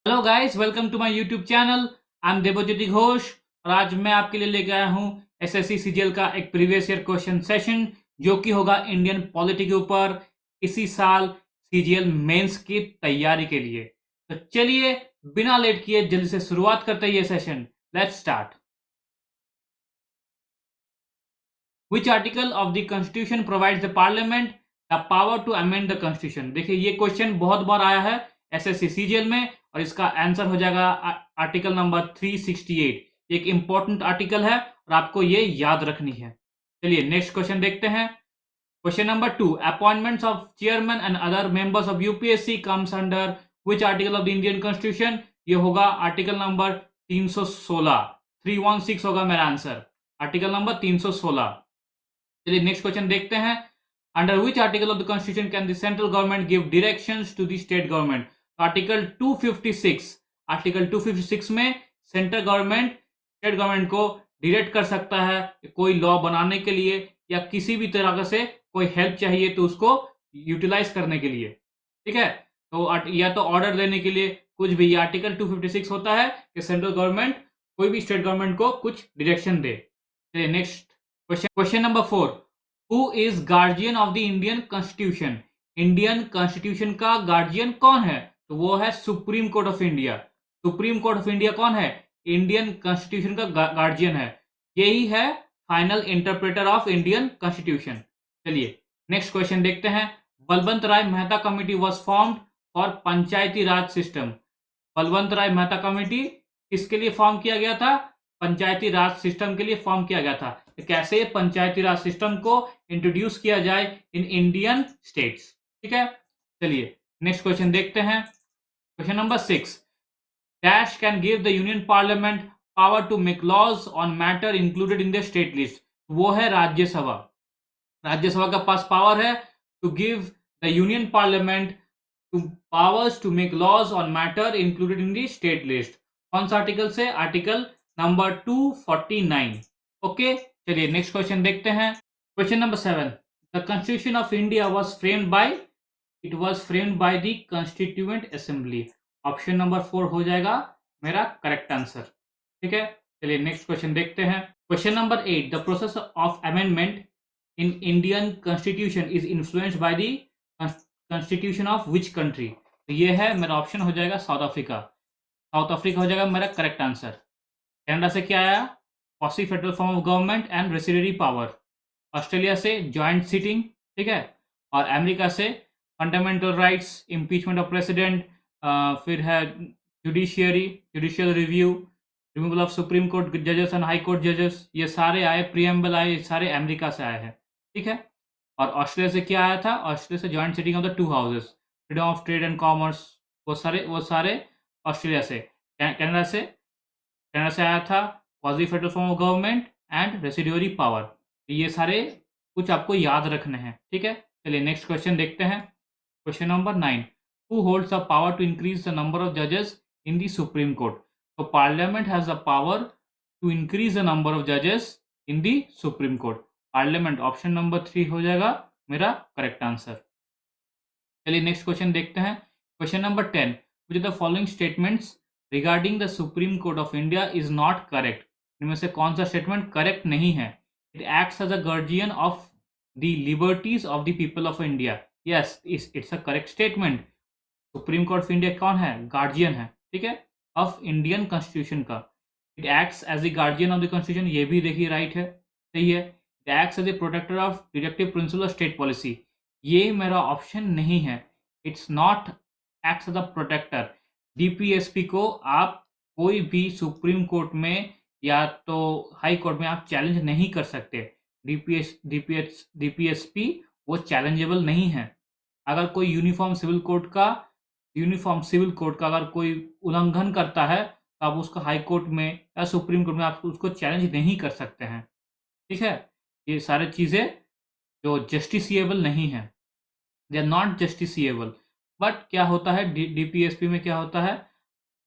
Hello guys, welcome to my YouTube channel. I am Debjyoti Ghosh और आज मैं आपके लिए लेके आया हूँ एसएससी सीजीएल का एक प्रीवियस ईयर क्वेश्चन सेशन जो कि होगा इंडियन पॉलिटी के ऊपर इसी साल सीजीएल मेंस की तैयारी के लिए। तो चलिए बिना लेट किए जल्दी से शुरुआत करते हैं ये सेशन। Let's start. Which article of the constitution provides the parliament the power to amend the constitution. देखिए ये क्वेश्चन बहुत बार आया है एसएससी सीजीएल में और इसका आंसर हो जाएगा आर्टिकल नंबर 368। एक इंपॉर्टेंट आर्टिकल है और आपको ये याद रखनी है। चलिए नेक्स्ट क्वेश्चन देखते हैं। Question number 2, appointments of chairman and other members of UPSC comes under which article of the Indian constitution. ये होगा आर्टिकल नंबर 316। 316 होगा मेरा आंसर, आर्टिकल नंबर 316। चलिए नेक्स्ट क्वेश्चन देखते हैं। Under which article of the constitution can the central government give directions to the state government. Article 256, article 256 में central government state government को direct कर सकता है कोई लॉ बनाने के लिए या किसी भी तरह से कोई हेल्प चाहिए तो उसको यूटिलाइज करने के लिए। ठीक है, तो या तो ऑर्डर देने के लिए कुछ भी, आर्टिकल 256 होता है कि सेंट्रल गवर्नमेंट कोई भी स्टेट गवर्नमेंट को कुछ डायरेक्शन दे। चलिए next question number 4, who is guardian of the Indian constitution. Indian constitution का गार्जियन कौन है? तो वो है Supreme court of India. Supreme court of India कौन है? इंडियन कॉन्स्टिट्यूशन का गार्जियन है। यही है final interpreter of Indian constitution. चलिए नेक्स्ट क्वेश्चन देखते हैं। Balwant Rai Mehta committee was formed for panchayati raj system. Balwant Rai Mehta committee किसके लिए फॉर्म किया गया था? पंचायती राज सिस्टम के लिए फॉर्म किया गया था। तो कैसे पंचायती राज सिस्टम को इंट्रोड्यूस किया जाए इन इंडियन स्टेट्स। ठीक है, चलिए नेक्स्ट क्वेश्चन देखते हैं। Question number 6, dash can give the union parliament power to make laws on matter included in the state list. वो है राज्यसभा। राज्यसभा का पास पावर है to give the union parliament to powers to make laws on matter included in the state list. कौन सा article से? Article number 249। Okay, चलिए next question देखते हैं। Question number 7, the constitution of India was framed bye, it was framed by the constituent assembly. Option number 4 हो जाएगा मेरा correct answer. ठीक है, चलिए नेक्स्ट क्वेश्चन देखते हैं। Question number 8, the process of amendment in Indian constitution is influenced by the constitution of which country. तो ये है मेरा ऑप्शन हो जाएगा साउथ अफ्रीका। साउथ अफ्रीका हो जाएगा मेरा करेक्ट आंसर। कनाडा से क्या आया? Quasi federal form of government and residency power. Australia से जॉइंट सीटिंग। ठीक है, और अमेरिका से fundamental rights, impeachment of president, फिर है judicial review, removal of supreme court जजेस एंड हाई कोर्ट जजेस। ये सारे आए, प्रीएम्बल आए, सारे अमेरिका से आए हैं। ठीक है, और ऑस्ट्रेलिया से क्या आया था? ऑस्ट्रेलिया से joint sitting of the two houses, freedom of trade and commerce, वो सारे ऑस्ट्रेलिया से। कनाडा से आया था quasi federal form of government and residuary power. ये सारे कुछ आपको याद रखने हैं। ठीक है, चलिए नेक्स्ट क्वेश्चन देखते हैं। Question number 9, who holds the power to increase the number of जजेस इन द सुप्रीम कोर्ट। तो parliament has the power to increase the number of जजेस in the supreme court. Parliament, option number 3 हो जाएगा मेरा correct answer. चलिए next question देखते हैं। Question number 10, which the following statements regarding the supreme court of India is not correct. इनमें से कौन सा स्टेटमेंट करेक्ट नहीं है? It acts as a guardian of the liberties of the people of India. Yes, it's a correct statement. Supreme court of India कौन है? Guardian है। ठीक है, ऑफ इंडियन कॉन्स्टिट्यूशन का। It acts as the guardian of the constitution, ये भी देखिए right है, सही है। It acts as a protector of directive principle of state policy, ये मेरा ऑप्शन नहीं है। It's not acts as a protector. DPSP को आप कोई भी सुप्रीम कोर्ट में या तो हाई कोर्ट में आप चैलेंज नहीं कर सकते। डीपीएसपी वो चैलेंजेबल नहीं है। अगर कोई यूनिफॉर्म सिविल कोड का अगर कोई उल्लंघन करता है तो आप उसको हाई कोर्ट में या सुप्रीम कोर्ट में आप उसको चैलेंज नहीं कर सकते हैं। ठीक है, ये सारी चीज़ें जो जस्टिसिएबल नहीं है, they are not justiciable. But क्या होता है डीपीएसपी में, क्या होता है,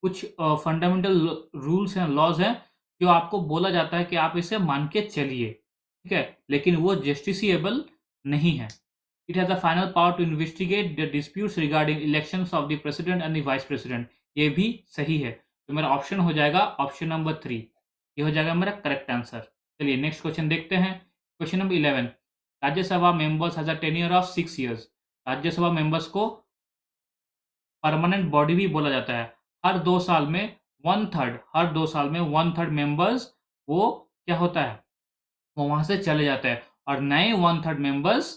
कुछ फंडामेंटल रूल्स हैं, लॉज हैं जो आपको बोला जाता है कि आप इसे मान के चलिए। ठीक है, लेकिन वो जस्टिसिएबल नहीं है। It has the final power to investigate the disputes regarding elections of the president and the vice president. ये भी सही है। तो मेरा ऑप्शन हो जाएगा ऑप्शन नंबर 3, ये हो जाएगा मेरा करेक्ट आंसर। चलिए नेक्स्ट क्वेश्चन देखते हैं। Question number 11, Rajya Sabha members has a tenure of 6 years. Rajya Sabha members को परमानेंट बॉडी भी बोला जाता है। हर 2 साल में 1/3 हर 2 साल में 1/3 मेंबर्स वो क्या होता है, वो वहाँ से चले जाते हैं और नए 1/3 मेंबर्स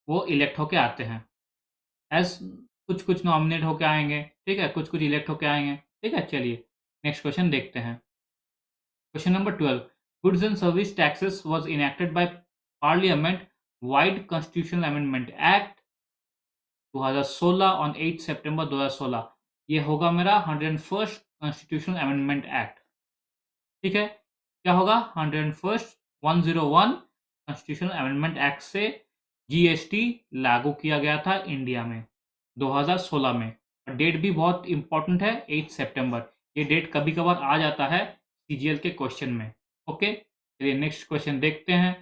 वो इलेक्ट होके आते हैं। एज़ कुछ-कुछ नॉमिनेट होके आएँगे, ठीक है? कुछ-कुछ इलेक्ट होके आएँगे, ठीक है? चलिए नेक्स्ट क्वेश्चन देखते हैं। Question number 12, goods and service taxes was enacted by parliament wide constitutional amendment act 2016 on 8 सितंबर 2016। ये होगा मेरा 101st कॉन्स्टिट्यूशनल अमेंडमेंट एक्ट, ठीक है? क्या होगा? 101st 101 कॉन्स्टिट्यूशनल अमेंडमेंट एक्ट से जीएसटी लागू किया गया था इंडिया में 2016 में। और डेट भी बहुत इंपॉर्टेंट है, 8 सितंबर। ये डेट कभी-कभार आ जाता है सीजीएल के क्वेश्चन में। ओके, चलिए नेक्स्ट क्वेश्चन देखते हैं।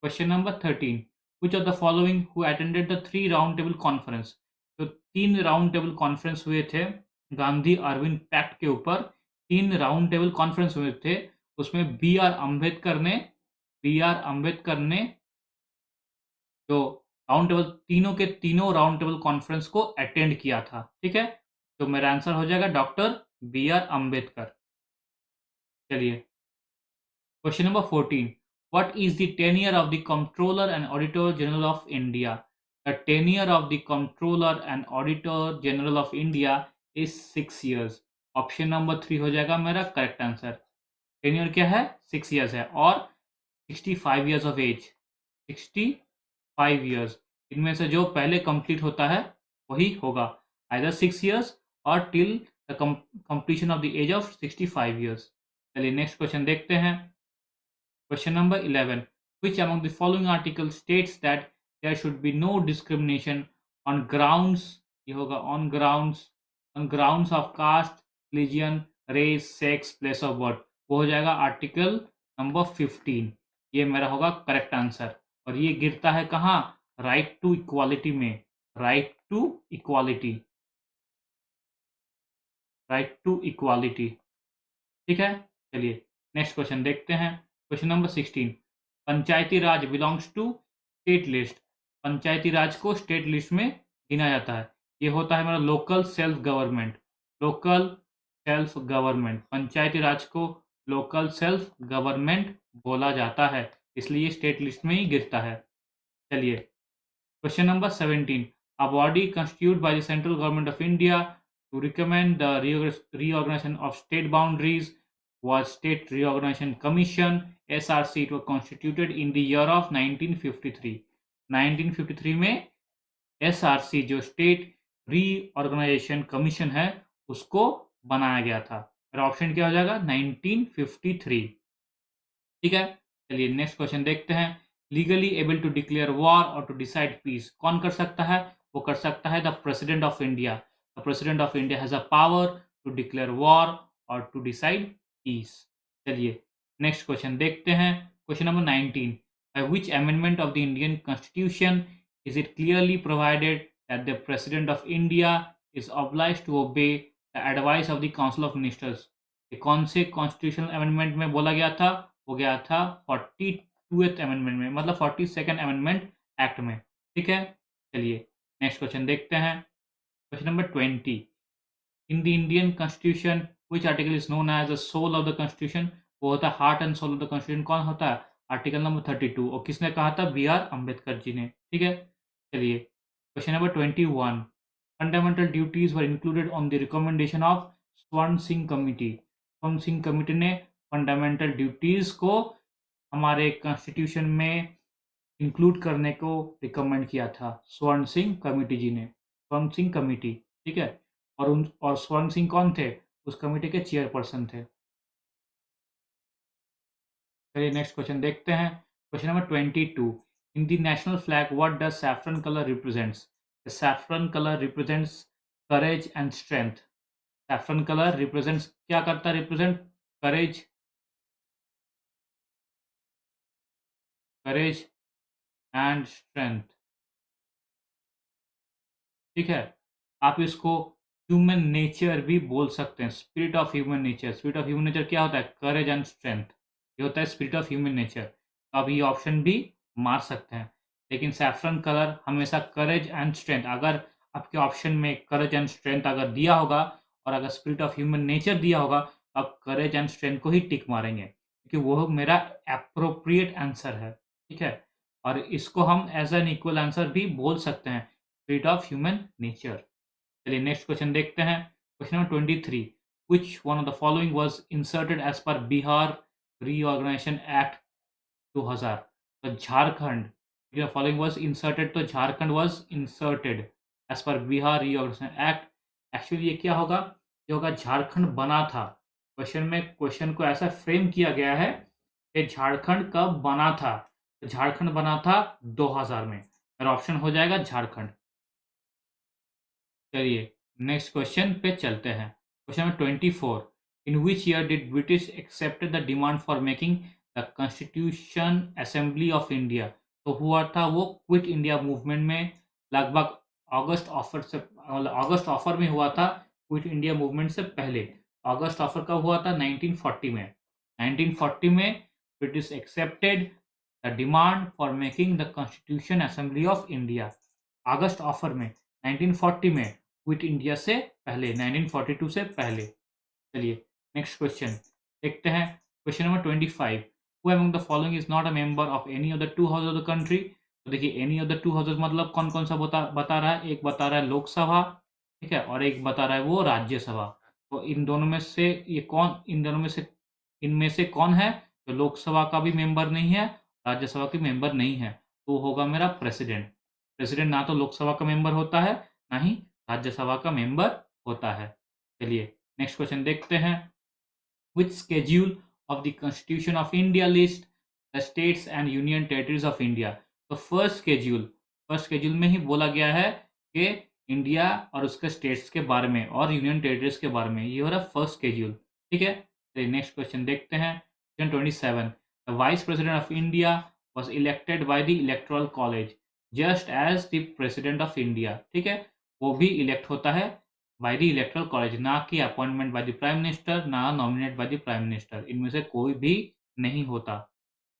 Question number 13, which of the following who attended the 3 round table conference. तो 3 राउंड टेबल कॉन्फ्रेंस हुए थे गांधी अरविंद पैक्ट के ऊपर। 3 राउंड टेबल कॉन्फ्रेंस हुए थे, उसमें बी आर अम्बेडकर ने जो राउंड टेबल तीनों के तीनों राउंड टेबल कॉन्फ्रेंस को अटेंड किया था, ठीक है? तो मेरा आंसर हो जाएगा डॉक्टर बी आर अम्बेडकर। चलिए question number 14, what is the tenure of the controller and auditor general of India. The tenure of the controller and auditor general of India is 6 years. Option number 3 हो जाएगा मेरा correct answer. Tenure क्या है? 6 years है और 65 years of as, 65 years. इनमें से जो पहले कंप्लीट होता है वही होगा, आइदर 6 ईयर्स और till the completion of the age of 65 years. चलिए नेक्स्ट क्वेश्चन देखते हैं। Question number 11, which among the following article states that there should be no discrimination on grounds, ये होगा on grounds of caste, religion, race, sex, place of birth। वो हो जाएगा article number 15। ये मेरा होगा करेक्ट आंसर और ये गिरता है कहाँ? राइट टू इक्वालिटी में। Right to equality, right to equality, ठीक है? चलिए नेक्स्ट क्वेश्चन देखते हैं। Question number 16, panchayati raj belongs to state list. Panchayati raj को स्टेट लिस्ट में गिना जाता है। ये होता है मेरा local self government. Local self government, panchayati raj को लोकल सेल्फ गवर्नमेंट बोला जाता है, इसलिए स्टेट लिस्ट में ही गिरता है। चलिए question number 17, a body constituted by the central government of India to recommend the reorganization of state boundaries was State Reorganization Commission SRC। It was constituted in the year of 1953। 1953 में SRC जो state reorganisation commission है उसको बनाया गया था। मेरा option क्या हो जाएगा? 1953, ठीक है? चलिए नेक्स्ट क्वेश्चन देखते हैं। Legally able to declare war और टू डिसाइड पीस कौन कर सकता है? वो कर सकता है the president of India. The president of India has a power to declare war और टू डिसाइड पीस। चलिए नेक्स्ट क्वेश्चन देखते हैं। Question number 19, by which amendment of the Indian constitution is it clearly provided that the president of India is obliged to obey the advice of the council of ministers. ये कौन से constitutional amendment में बोला गया था? हो गया था 42th अमेंडमेंट में, मतलब 42nd अमेंडमेंट एक्ट में, ठीक है? चलिए नेक्स्ट क्वेश्चन देखते हैं। Question number 20, in the Indian constitution which article is known as the soul of the constitution. वो होता है heart and soul of the constitution. कौन होता है? Article number 32। और किसने कहा था? बी आर अम्बेडकर जी ने, ठीक है? चलिए question number 21, fundamental duties were included on the recommendation of स्वर्ण सिंह कमिटी। स्वर्ण सिंह कमिटी ने फंडामेंटल ड्यूटीज को हमारे कॉन्स्टिट्यूशन में इंक्लूड करने को रिकमेंड किया था स्वर्ण सिंह कमेटी जी ने। स्वर्ण सिंह कमेटी, ठीक है? और स्वर्ण सिंह कौन थे? उस कमेटी के चेयरपर्सन थे। चलिए नेक्स्ट क्वेश्चन देखते हैं। Question number 22, in the national flag what does saffron colour represents. Saffron colour represents courage and strength. Saffron colour represents क्या करता है? Represent courage, courage and strength, ठीक है? आप इसको ह्यूमन नेचर भी बोल सकते हैं, spirit of human nature. Spirit of human nature क्या होता है? करेज एंड स्ट्रेंथ, ये होता है स्पिरिट ऑफ ह्यूमन नेचर। तो आप ये ऑप्शन भी मार सकते हैं, लेकिन सैफरन कलर हमेशा करेज एंड स्ट्रेंथ, अगर आपके ऑप्शन में करेज एंड स्ट्रेंथ अगर दिया होगा और अगर स्पिरिट ऑफ ह्यूमन नेचर दिया होगा, तो आप करेज एंड स्ट्रेंथ को ही टिक मारेंगे, क्योंकि वो मेरा एप्रोप्रिएट आंसर है, ठीक है। और इसको हम एज एन इक्वल आंसर भी बोल सकते हैं, स्पिरिट ऑफ ह्यूमन नेचर। चलिए नेक्स्ट क्वेश्चन देखते हैं। Question number 23, which one of the following was inserted as per Bihar reorganisation act 2000? तो झारखंड, फॉलोइंग वाज इंसर्टेड, तो Jharkhand was inserted as per Bihar reorganisation act. Actually ये क्या होगा? ये होगा झारखंड बना था। क्वेश्चन में क्वेश्चन को ऐसा फ्रेम किया गया है कि झारखंड कब बना था? तो झारखंड बना था 2000 में। मेरा ऑप्शन हो जाएगा झारखंड। चलिए नेक्स्ट क्वेश्चन पे चलते हैं। Question number 24, in which year did British accepted the demand for making the constitution assembly of India? तो हुआ था वो क्विट इंडिया मूवमेंट में, लगभग अगस्त ऑफर से, अगस्त ऑफर में हुआ था, क्विट इंडिया मूवमेंट से पहले। अगस्त ऑफर कब हुआ था? 1940 में। 1940 में British accepted the demand for making the constitution assembly of India. August offer में 1940 में, क्विट इंडिया से पहले 1942 से पहले। चलिए नेक्स्ट क्वेश्चन देखते हैं। Question number 25, who among the following is not a member of any of the to house of the country? तो देखिए any of the two houses मतलब कौन कौन सा बता रहा है? एक बता रहा है लोकसभा, ठीक है, और एक बता रहा है वो राज्यसभा। तो इन दोनों में से ये कौन, इन दोनों में से, इनमें से कौन है जो लोकसभा का भी मेंबर नहीं है, राज्यसभा के मेंबर नहीं है? तो होगा मेरा प्रेसिडेंट। प्रेसिडेंट ना तो लोकसभा का मेंबर होता है, ना ही राज्यसभा का मेंबर होता है। चलिए नेक्स्ट क्वेश्चन देखते हैं। Which schedule of the constitution of India list the states and union territories of India? तो फर्स्ट स्केड्यूल में ही बोला गया है कि इंडिया और उसके स्टेट्स के बारे में और यूनियन टेरिटरीज के बारे में, ये हो रहा है फर्स्ट स्केड्यूल, ठीक है। चलिए नेक्स्ट क्वेश्चन देखते हैं। Question 27, the vice president of India was elected by the electoral college just as the president of India, ठीक है, वो भी इलेक्ट होता है बाय द इलेक्टोरल कॉलेज, ना कि appointment by the prime minister, ना nominate by the prime minister, इनमें से कोई भी नहीं होता।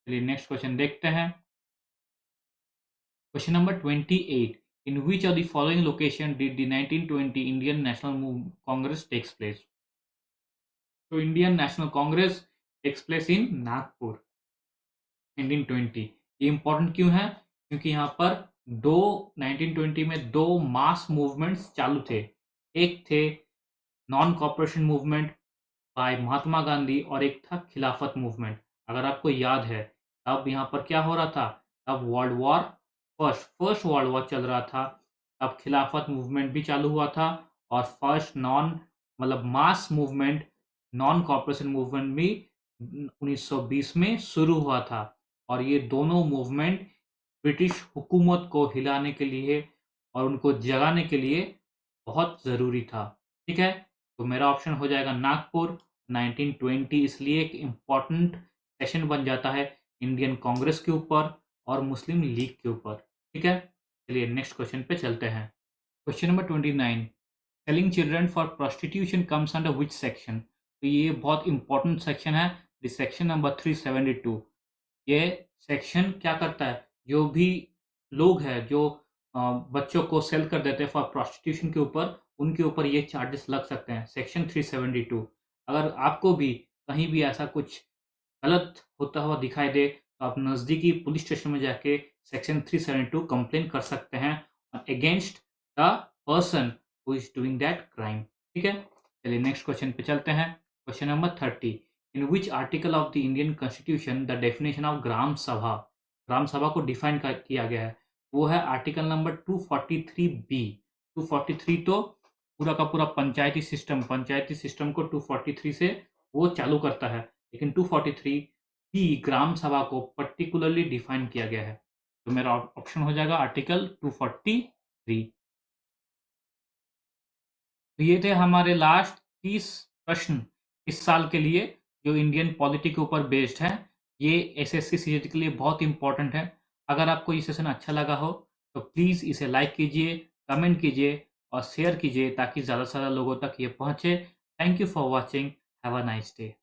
चलिए नेक्स्ट क्वेश्चन देखते हैं। Question number 28, in which of the following location did the 1920 Indian National Congress takes place? तो Indian National Congress takes place in Nagpur 1920। ये इंपॉर्टेंट क्यों है? क्योंकि यहाँ पर 1920 में दो मास मूवमेंट्स चालू थे। एक थे non cooperation movement by Mahatma Gandhi और एक था खिलाफत मूवमेंट। अगर आपको याद है तब यहाँ पर क्या हो रहा था? तब फर्स्ट वर्ल्ड वॉर चल रहा था। तब खिलाफत मूवमेंट भी चालू हुआ था और फर्स्ट नॉन मतलब mass movement, non cooperation movement भी 1920 में शुरू हुआ था। और ये दोनों मूवमेंट ब्रिटिश हुकूमत को हिलाने के लिए और उनको जगाने के लिए बहुत ज़रूरी था, ठीक है। तो मेरा ऑप्शन हो जाएगा नागपुर 1920, इसलिए एक इम्पॉर्टेंट सेशन बन जाता है इंडियन कांग्रेस के ऊपर और मुस्लिम लीग के ऊपर, ठीक है। चलिए नेक्स्ट क्वेश्चन पे चलते हैं। Question number 29, selling children for prostitution comes under which section? तो ये बहुत इंपॉर्टेंट सेक्शन है, सेक्शन नंबर 372। ये सेक्शन क्या करता है? जो भी लोग हैं जो बच्चों को सेल कर देते हैं फॉर प्रोस्टिट्यूशन के ऊपर, उनके ऊपर ये चार्जेस लग सकते हैं, सेक्शन 372। अगर आपको भी कहीं भी ऐसा कुछ गलत होता हुआ दिखाई दे तो आप नज़दीकी पुलिस स्टेशन में जाके सेक्शन 372 कंप्लेन कर सकते हैं against the person who is doing that crime, ठीक है। चलिए नेक्स्ट क्वेश्चन पे चलते हैं। Question number 30, in which article of the Indian constitution the definition of gram sabha? Gram सभा को डिफाइन किया गया है, वो है आर्टिकल नंबर 243 बी। 243 तो पूरा का पूरा पंचायती सिस्टम को 243 से वो चालू करता है, लेकिन 243 बी ग्राम सभा को पर्टिकुलरली डिफाइन किया गया है। तो मेरा ऑप्शन हो जाएगा आर्टिकल 243। तो ये थे हमारे लास्ट 30 प्रश्न इस साल के लिए, जो इंडियन पॉलिटी के ऊपर बेस्ड है। ये एसएससी सीजीएल के लिए बहुत इंपॉर्टेंट है। अगर आपको ये सेशन अच्छा लगा हो तो प्लीज़ इसे लाइक कीजिए, कमेंट कीजिए और शेयर कीजिए ताकि ज़्यादा से ज़्यादा लोगों तक ये पहुँचे। Thank you for watching. Have a nice day.